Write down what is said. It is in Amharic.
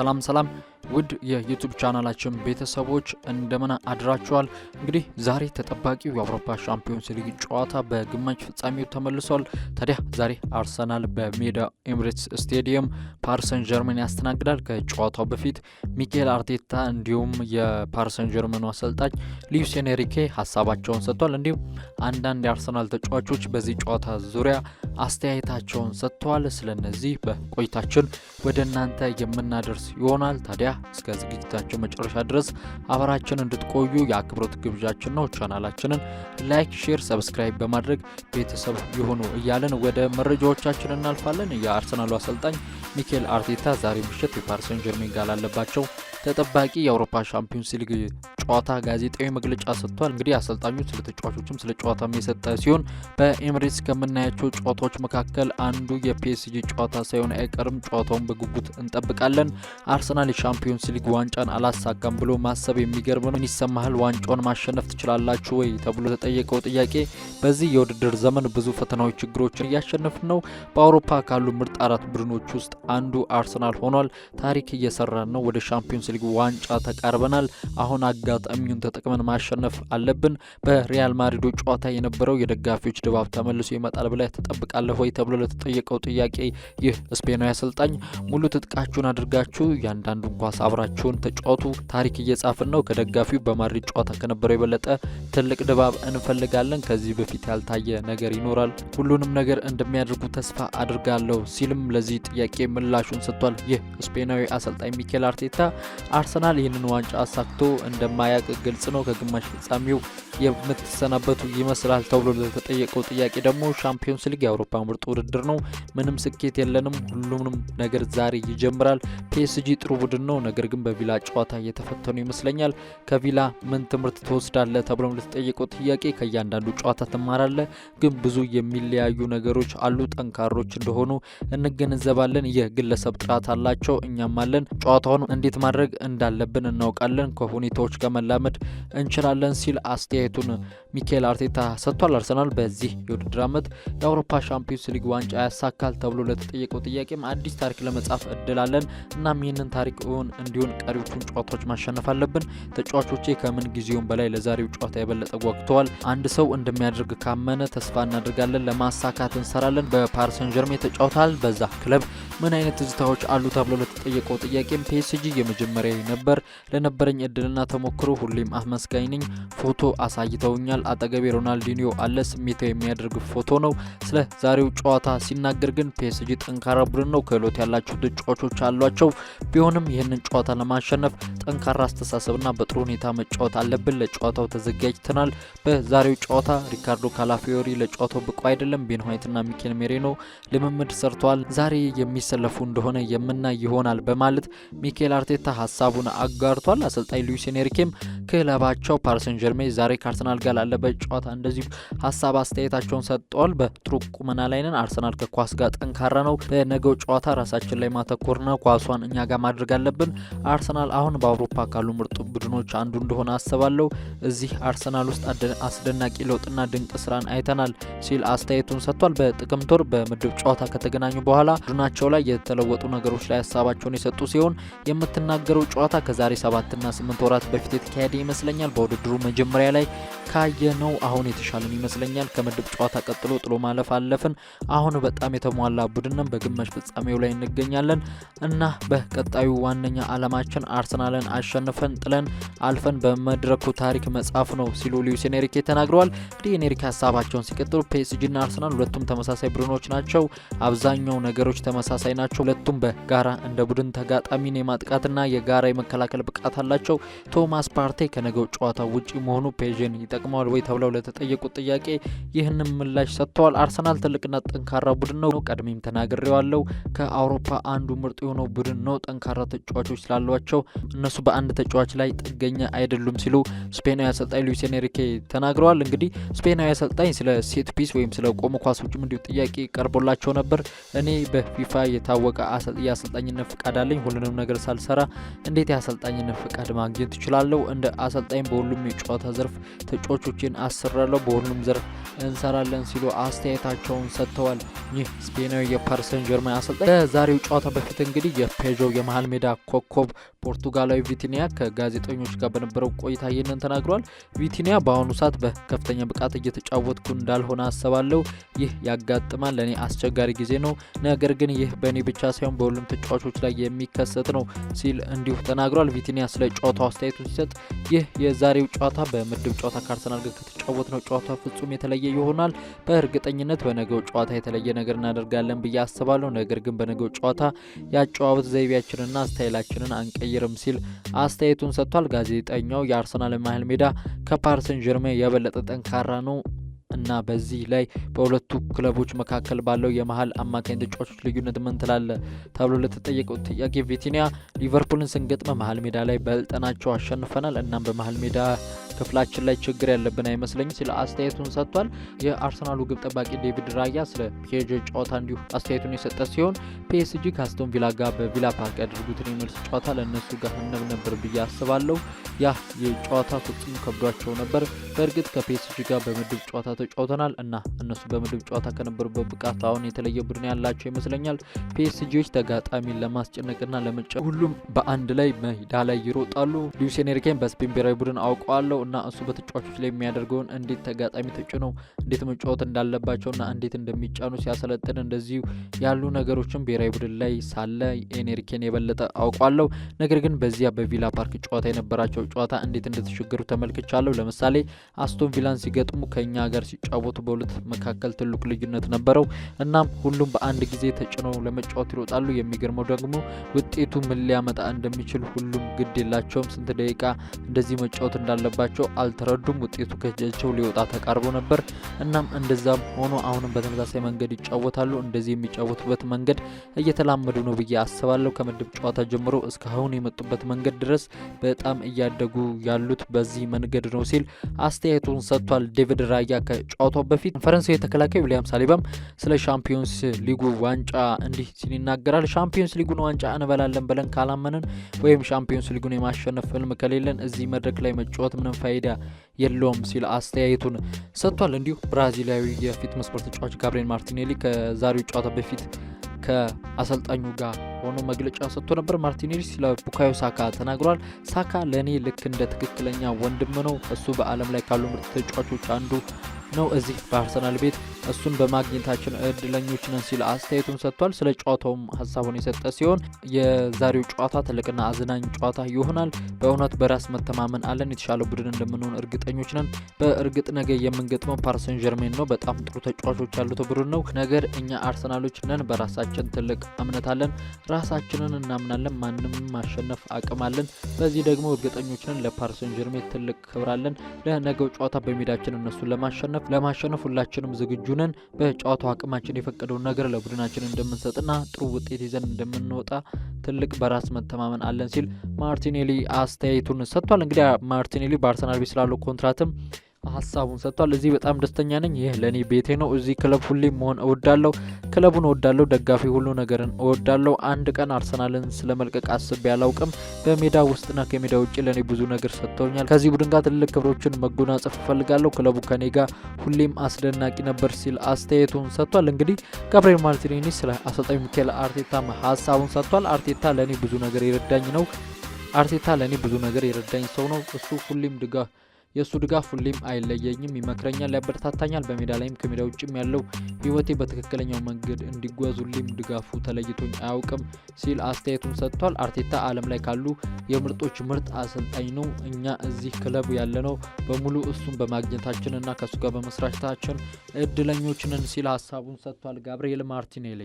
ሰላም ውድ የዩቲዩብ ቻናላችን ቤተሰቦች እንደምን አድራችኋል? እንግዲህ ዛሬ ተጠባቂው የአውሮፓ ሻምፒዮንስ ሊግ ጨዋታ በግማሽ ፍጻሜው ተመልሷል። ታዲያ ዛሬ አርሰናል በሜዳ ኤምሬትስ ስቴዲየም ፓሪስ ሰን ጀርመን ያስተናግዳል። ከጨዋታው በፊት ሚኬል አርቴታ እንዲሁም የፓሪስ ሰን ጀርመኑ አሰልጣኝ ሉዊስ ኤንሪኬ ሀሳባቸውን ሰጥተዋል። እንዲሁም አንዳንድ የአርሰናል ተጫዋቾች በዚህ ጨዋታ ዙሪያ አስተያየታቸውን ሰጥተዋል። ስለነዚህ በቆይታችን ወደ እናንተ የምናደርስ ይሆናል። ታዲያ እስከ ዝግጅታችን መጨረሻ ድረስ አብራችሁን እንድትቆዩ የአክብሮት ግብዣችን ነው። ቻናላችንን ላይክ፣ ሼር፣ ሰብስክራይብ በማድረግ ቤተሰብ ይሁኑ እያለን ወደ መረጃዎቻችን እናልፋለን። የአርሰናሉ አሰልጣኝ ሚኬል አርቴታ ዛሬ ምሽት የፓሪስ ሰን ጀርሜን ጋር ላለባቸው ተጠባቂ የአውሮፓ ሻምፒዮንስ ሊግ ጨዋታ ጋዜጣዊ መግለጫ ሰጥቷል። እንግዲህ አሰልጣኙ ስለ ተጫዋቾችም ስለ ጨዋታም የሰጠ ሲሆን በኤምሬትስ ከምናያቸው ጨዋታዎች መካከል አንዱ የፒኤስጂ ጨዋታ ሳይሆን አይቀርም። ጨዋታውን በጉጉት እንጠብቃለን። አርሰናል የሻምፒዮንስ ሊግ ዋንጫን አላሳካም ብሎ ማሰብ የሚገርም ነው። ምን ይሰማሃል? ዋንጫውን ማሸነፍ ትችላላችሁ ወይ ተብሎ ተጠየቀው ጥያቄ በዚህ የውድድር ዘመን ብዙ ፈተናዎች፣ ችግሮችን እያሸነፍን ነው። በአውሮፓ ካሉ ምርጥ 4 ቡድኖች ውስጥ አንዱ አርሰናል ሆኗል። ታሪክ እየሰራን ነው። ወደ ሻምፒዮንስ ሊግ ዋንጫ ተቃርበናል። አሁን አጋጣሚውን ተጠቅመን ማሸነፍ አለብን። በሪያል ማድሪድ ጨዋታ የነበረው የደጋፊዎች ድባብ ተመልሶ ይመጣል ብለህ ትጠብቃለህ ወይ ተብሎ ለተጠየቀው ጥያቄ ይህ ስፔናዊ አሰልጣኝ ሙሉ ትጥቃችሁን አድርጋችሁ ያንዳንዱን ኳስ አብራችሁን ተጫወቱ፣ ታሪክ እየጻፍን ነው። ከደጋፊው በማድሪድ ጨዋታ ከነበረው የበለጠ ትልቅ ድባብ እንፈልጋለን። ከዚህ በፊት ያልታየ ነገር ይኖራል። ሁሉንም ነገር እንደሚያደርጉ ተስፋ አድርጋለሁ ሲልም ለዚህ ጥያቄ ምላሹን ሰጥቷል። ይህ ስፔናዊ አሰልጣኝ ሚኬል አርቴታ አርሰናል ይህንን ዋንጫ አሳክቶ እንደማያውቅ ግልጽ ነው። ከግማሽ ፍጻሜው የምትሰናበቱ ይመስላል ተብሎ ለተጠየቀው ጥያቄ ደግሞ ሻምፒዮንስ ሊግ የአውሮፓ ምርጥ ውድድር ነው፣ ምንም ስኬት የለንም፣ ሁሉንም ነገር ዛሬ ይጀምራል። ፒኤስጂ ጥሩ ቡድን ነው፣ ነገር ግን በቪላ ጨዋታ እየተፈተኑ ይመስለኛል። ከቪላ ምን ትምህርት ትወስዳለህ ተብሎ ለተጠየቀው ጥያቄ ከእያንዳንዱ ጨዋታ ትማራለህ፣ ግን ብዙ የሚለያዩ ነገሮች አሉ። ጠንካሮች እንደሆኑ እንገነዘባለን። የግለሰብ ጥራት አላቸው፣ እኛም አለን። ጨዋታውን እንዴት ማድረግ እንዳለብን እናውቃለን። ከሁኔታዎች ጋር መላመድ እንችላለን ሲል አስተያየቱን ሚኬል አርቴታ ሰጥቷል። አርሰናል በዚህ የውድድር ዓመት የአውሮፓ ሻምፒዮንስ ሊግ ዋንጫ ያሳካል ተብሎ ለተጠየቀው ጥያቄም አዲስ ታሪክ ለመጻፍ እድላለን። እናም ይህንን ታሪክ እንዲሆን ቀሪዎቹን ጨዋታዎች ማሸነፍ አለብን። ተጫዋቾቼ ከምን ጊዜውም በላይ ለዛሬው ጨዋታ የበለጠ ጓጉተዋል። አንድ ሰው እንደሚያደርግ ካመነ ተስፋ እናደርጋለን፣ ለማሳካት እንሰራለን። በፓሪስ ሰን ጀርሜን ተጫውተሃል። በዛ ክለብ ምን አይነት ትዝታዎች አሉ ተብሎ ለተጠየቀው ጥያቄም ፒኤስጂ የመጀመሪያ ነበር። ለነበረኝ እድልና ተሞክሮ ሁሌም አመስጋኝ ነኝ። ፎቶ አሳይተውኛል። አጠገቤ ሮናልዲኒዮ አለ። ስሜታዊ የሚያደርግ ፎቶ ነው። ስለ ዛሬው ጨዋታ ሲናገር ግን ፒኤስጂ ጠንካራ ቡድን ነው፣ ክህሎት ያላቸው ተጫዋቾች አሏቸው። ቢሆንም ይህንን ጨዋታ ለማሸነፍ ጠንካራ አስተሳሰብና በጥሩ ሁኔታ መጫወት አለብን። ለጨዋታው ተዘጋጅተናል። በዛሬው ጨዋታ ሪካርዶ ካላፊዮሪ ለጨዋታው ብቁ አይደለም። ቤን ዋይትና ሚኬል ሜሬኖ ልምምድ ሰርተዋል። ዛሬ የሚሰለፉ እንደሆነ የምናይ ይሆናል በማለት ሚኬል አርቴታ ሀሳቡን አጋርቷል። አሰልጣኝ ሉዊስ ኤንሪኬም ክለባቸው ፓሪስ ሰን ጀርሜን ዛሬ ከአርሰናል ጋር ላለበት ጨዋታ እንደዚሁ ሀሳብ አስተያየታቸውን ሰጥተዋል። በጥሩ ቁመና ላይ ነን። አርሰናል ከኳስ ጋር ጠንካራ ነው። በነገው ጨዋታ ራሳችን ላይ ማተኮርና ኳሷን እኛ ጋር ማድረግ አለብን። አርሰናል አሁን በአውሮፓ ካሉ ምርጥ ቡድኖች አንዱ እንደሆነ አስባለሁ። እዚህ አርሰናል ውስጥ አስደናቂ ለውጥና ድንቅ ስራን አይተናል ሲል አስተያየቱን ሰጥቷል። በጥቅምት ወር በምድብ ጨዋታ ከተገናኙ በኋላ ቡድናቸው ላይ የተለወጡ ነገሮች ላይ ሀሳባቸውን የሰጡ ሲሆን የምትናገረው ጨዋታ ከዛሬ 7 እና 8 ወራት በፊት የተካሄደ ይመስለኛል። በውድድሩ መጀመሪያ ላይ ካየነው አሁን የተሻለን ይመስለኛል። ከምድብ ጨዋታ ቀጥሎ ጥሎ ማለፍ አለፍን። አሁን በጣም የተሟላ ቡድንም በግማሽ ፍጻሜው ላይ እንገኛለን እና በቀጣዩ ዋነኛ አላማችን አርሰናልን አሸንፈን ጥለን አልፈን በመድረኩ ታሪክ መጻፍ ነው ሲሉ ሉዊስ ኤንሪኬ ተናግረዋል። እንግዲህ ኤንሪኬ ሀሳባቸውን ሲቀጥሉ ፒኤስጂ እና አርሰናል ሁለቱም ተመሳሳይ ቡድኖች ናቸው። አብዛኛው ነገሮች ተመሳሳይ ናቸው። ሁለቱም በጋራ እንደ ቡድን ተጋጣሚን የማጥቃትና የጋራ የመከላከል ብቃት አላቸው። ቶማስ ፓርቴ ከነገው ጨዋታ ውጪ መሆኑ ፔዥን ይጠቅመዋል ወይ ተብለው ለተጠየቁት ጥያቄ ይህንን ምላሽ ሰጥተዋል። አርሰናል ትልቅና ጠንካራ ቡድን ነው። ቀድሜም ተናግሬዋለሁ። ከአውሮፓ አንዱ ምርጥ የሆነው ቡድን ነው። ጠንካራ ተጫዋቾች ስላሏቸው እነሱ በአንድ ተጫዋች ላይ ጥገኛ አይደሉም ሲሉ ስፔናዊ አሰልጣኝ ሉዊስ ኤንሪኬ ተናግረዋል። እንግዲህ ስፔናዊ አሰልጣኝ ስለ ሴት ፒስ ወይም ስለ ቆሙ ኳሶችም እንዲሁ ጥያቄ ቀርቦላቸው ነበር። እኔ በፊፋ የታወቀ የአሰልጣኝነት ፍቃድ አለኝ። ሁሉንም ነገር ሳልሰራ እንዴት የአሰልጣኝነት ፍቃድ ማግኘት እችላለሁ? እንደ አሰልጣኝ በሁሉም የጨዋታ ዘርፍ ተጫዋቾችን አሰራለሁ፣ በሁሉም ዘርፍ እንሰራለን ሲሉ አስተያየታቸውን ሰጥተዋል። ይህ ስፔናዊ የፓሪስ ሰን ዠርማን አሰልጣኝ ከዛሬው ጨዋታ በፊት እንግዲህ የፔዦ የመሃል ሜዳ ኮከብ ፖርቱጋላዊ ቪቲኒያ ከጋዜጠኞች ጋር በነበረው ቆይታ ይህንን ተናግሯል። ቪቲኒያ በአሁኑ ሰዓት በከፍተኛ ብቃት እየተጫወትኩ እንዳልሆነ አስባለሁ። ይህ ያጋጥማል፣ ለእኔ አስቸጋሪ ጊዜ ነው። ነገር ግን ይህ በእኔ ብቻ ሳይሆን በሁሉም ተጫዋቾች ላይ የሚከሰት ነው ሲል እንዲሁ ተናግሯል። ቪቲኒያ ስለ ጨዋታው አስተያየቱ ሲሰጥ ይህ የዛሬው ጨዋታ በምድብ ጨዋታ ከአርሰናል ጋር ከተጫወትነው ጨዋታ ፍጹም የተለየ ይሆናል። በእርግጠኝነት በነገው ጨዋታ የተለየ ነገር እናደርጋለን ብዬ አስባለሁ። ነገር ግን በነገው ጨዋታ የአጨዋወት ዘይቤያችንና ስታይላችንን አንቀይርም ሲል አስተያየቱን ሰጥቷል። ጋዜጠኛው የአርሰናል መሃል ሜዳ ከፓሪስ ሰን ዠርሜን የበለጠ ጠንካራ ነው እና በዚህ ላይ በሁለቱ ክለቦች መካከል ባለው የመሃል አማካኝ ተጫዋቾች ልዩነት ምን ትላለህ ተብሎ ለተጠየቀው ጥያቄ ቪቲኒያ ሊቨርፑልን ስንገጥመ መሃል ሜዳ ላይ በልጠናቸው አሸንፈናል። እናም በመሃል ሜዳ ክፍላችን ላይ ችግር ያለብን አይመስለኝም ሲል አስተያየቱን ሰጥቷል። የአርሰናሉ ግብ ጠባቂ ዴቪድ ራያ ስለ ፒኤስጂ ጨዋታ እንዲሁ አስተያየቱን የሰጠ ሲሆን ፒኤስጂ ከአስቶን ቪላ ጋር በቪላ ፓርክ ያደርጉትን የመልስ ጨዋታ ለእነሱ ገሃነም ነበር ብዬ አስባለሁ። ያ የጨዋታ ፍጹም ከብዷቸው ነበር። በእርግጥ ከፒኤስጂ ጋር በምድብ ጨዋታ ተጫውተናል እና እነሱ በምድብ ጨዋታ ከነበሩበት ብቃት አሁን የተለየ ቡድን ያላቸው ይመስለኛል። ፒኤስጂዎች ተጋጣሚን ለማስጨነቅና ለመጫወት ሁሉም በአንድ ላይ ሜዳ ላይ ይሮጣሉ። ሉዊስ ኤንሪኬን በስፔን ብሔራዊ ቡድን አውቀዋለሁ እና እሱ በተጫዋቾች ላይ የሚያደርገውን እንዴት ተጋጣሚ ተጭነው እንዴት መጫወት እንዳለባቸውና እንዴት እንደሚጫኑ ሲያሰለጥን እንደዚሁ ያሉ ነገሮችን ብሔራዊ ቡድን ላይ ሳለ ኤንሪኬን የበለጠ አውቀዋለሁ። ነገር ግን በዚያ በቪላ ፓርክ ጨዋታ የነበራቸው ጨዋታ እንዴት እንደተቸገሩ ተመልክቻለሁ። ለምሳሌ አስቶን ቪላን ሲገጥሙ ከኛ ጋር ሲጫወቱ በሁለት መካከል ትልቅ ልዩነት ነበረው። እናም ሁሉም በአንድ ጊዜ ተጭነው ለመጫወት ይሮጣሉ። የሚገርመው ደግሞ ውጤቱ ምን ሊያመጣ እንደሚችል ሁሉም ግድ የላቸውም። ስንት ደቂቃ እንደዚህ መጫወት እንዳለባቸው አልተረዱም። ውጤቱ ከእጃቸው ሊወጣ ተቃርቦ ነበር። እናም እንደዛም ሆኖ አሁንም በተመሳሳይ መንገድ ይጫወታሉ። እንደዚህ የሚጫወቱበት መንገድ እየተላመዱ ነው ብዬ አስባለሁ። ከምድብ ጨዋታ ጀምሮ እስካሁን የመጡበት መንገድ ድረስ በጣም እያደጉ ያሉት በዚህ መንገድ ነው ሲል አስተያየቱን ሰጥቷል። ዴቪድ ራያ ከጨዋታው በፊት ፈረንሳዊ ተከላካይ ዊሊያም ሳሊባም ስለ ሻምፒዮንስ ሊጉ ዋንጫ እንዲህ ሲል ይናገራል። ሻምፒዮንስ ሊጉን ዋንጫ እንበላለን ብለን ካላመንን ወይም ሻምፒዮንስ ሊጉን የማሸነፍ ህልም ከሌለን እዚህ መድረክ ላይ መጫወት ምንም ፋይዳ የለውም ሲል አስተያየቱን ሰጥቷል። እንዲሁ ብራዚላዊ የፊት መስመር ተጫዋች ጋብሪኤል ማርቲኔሊ ከዛሬው ጨዋታ በፊት ከአሰልጣኙ ጋር ሆኖ መግለጫ ሰጥቶ ነበር። ማርቲኔሊ ስለ ቡካዮ ሳካ ተናግሯል። ሳካ ለእኔ ልክ እንደ ትክክለኛ ወንድም ነው። እሱ በዓለም ላይ ካሉ ምርጥ ተጫዋቾች አንዱ ነው። እዚህ በአርሰናል ቤት እሱን በማግኘታችን እድለኞች ነን ሲል አስተያየቱን ሰጥቷል። ስለ ጨዋታውም ሀሳቡን የሰጠ ሲሆን የዛሬው ጨዋታ ትልቅና አዝናኝ ጨዋታ ይሆናል። በእውነት በራስ መተማመን አለን። የተሻለ ቡድን እንደምንሆን እርግጠኞች ነን። በእርግጥ ነገ የምንገጥመው ፓሪስ ሰን ዠርሜን ነው። በጣም ጥሩ ተጫዋቾች ያሉት ቡድን ነው። ነገር እኛ አርሰናሎች ነን። በራሳችን ትልቅ እምነት አለን። ራሳችንን እናምናለን። ማንም ማሸነፍ አቅም አለን። በዚህ ደግሞ እርግጠኞች ነን። ለፓሪስ ሰን ዠርሜን ትልቅ ክብር አለን። ለነገው ጨዋታ በሜዳችን እነሱን ለማሸነፍ ሁላችንም ዝግጁ ነን። በጨዋታው አቅማችን የፈቀደውን ነገር ለቡድናችን እንደምንሰጥና ጥሩ ውጤት ይዘን እንደምንወጣ ትልቅ በራስ መተማመን አለን ሲል ማርቲኔሊ አስተያየቱን ሰጥቷል። እንግዲህ ማርቲኔሊ በአርሰናል ቤት ስላለው ኮንትራትም ሀሳቡን ሰጥቷል። እዚህ በጣም ደስተኛ ነኝ። ይህ ለእኔ ቤቴ ነው። እዚህ ክለብ ሁሌም መሆን እወዳለሁ። ክለቡን እወዳለሁ። ደጋፊ ሁሉ ነገርን እወዳለሁ። አንድ ቀን አርሰናልን ስለመልቀቅ አስቤ አላውቅም። በሜዳ ውስጥና ከሜዳ ውጭ ለእኔ ብዙ ነገር ሰጥተውኛል። ከዚህ ቡድን ጋር ትልቅ ክብሮችን መጎናጸፍ እፈልጋለሁ። ክለቡ ከኔ ጋር ሁሌም አስደናቂ ነበር ሲል አስተያየቱን ሰጥቷል። እንግዲህ ጋብሪኤል ማርቲኔሊ ስለ አሰልጣኝ ሚኬል አርቴታ ሀሳቡን ሰጥቷል። አርቴታ ለእኔ ብዙ ነገር የረዳኝ ነው። አርቴታ ለእኔ ብዙ ነገር የረዳኝ ሰው ነው። እሱ ሁሌም የእሱ ድጋፍ ሁሌም አይለየኝም፣ ይመክረኛል፣ ያበረታታኛል። በሜዳ ላይም ከሜዳ ውጭም ያለው ህይወቴ በትክክለኛው መንገድ እንዲጓዝ ሁሌም ድጋፉ ተለይቶኝ አያውቅም ሲል አስተያየቱን ሰጥቷል። አርቴታ ዓለም ላይ ካሉ የምርጦች ምርጥ አሰልጣኝ ነው። እኛ እዚህ ክለብ ያለነው በሙሉ እሱን በማግኘታችን እና ከእሱ ጋር በመስራታችን እድለኞች ነን ሲል ሀሳቡን ሰጥቷል ጋብሪኤል ማርቲኔሊ።